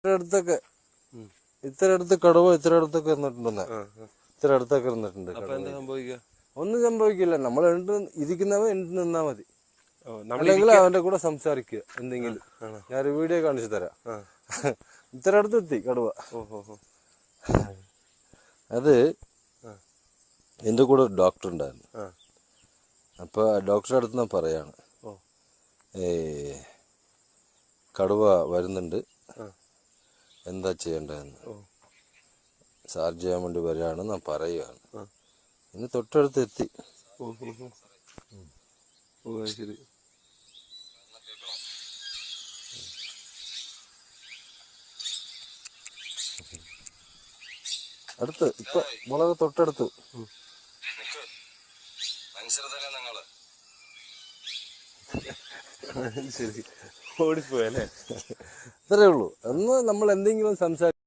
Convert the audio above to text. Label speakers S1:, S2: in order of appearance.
S1: അടുത്തൊക്കെ ഇത്ര അടുത്ത് കടുവ ഇത്ര അടുത്തൊക്കെ ഇരുന്നിട്ടുണ്ടെന്ന്. ഇത്ര അടുത്തൊക്കെ ഇരുന്നിട്ടുണ്ട്. ഒന്നും സംഭവിക്കില്ല. നമ്മൾ ഇരിക്കുന്നവൻ എണ്ണി നിന്നാ മതി. അല്ലെങ്കിൽ അവന്റെ കൂടെ സംസാരിക്കുക എന്തെങ്കിലും. ഞാനൊരു വീഡിയോ കാണിച്ചു തരാം. ഇത്ര അടുത്തെത്തി കടുവ. അത് എന്റെ കൂടെ ഒരു ഡോക്ടർ ഉണ്ടായിരുന്നു. അപ്പൊ ഡോക്ടറുടെ അടുത്ത് ഞാൻ പറയാണ്, കടുവ വരുന്നുണ്ട്, എന്താ ചെയ്യേണ്ടതെന്ന്. ചാർജ് ചെയ്യാൻ വേണ്ടി വരികയാണ് ഞാൻ പറയുകയാണ്. ഇന്ന് തൊട്ടടുത്ത് എത്തി.
S2: ശരി.
S1: അടുത്ത് ഇപ്പൊ മുളക് തൊട്ടടുത്ത്.
S2: ശരി, ഓടിപ്പോയല്ലേ?
S1: ഇത്രേ ഉള്ളൂ. അന്ന് നമ്മൾ എന്തെങ്കിലും സംസാരിക്കും.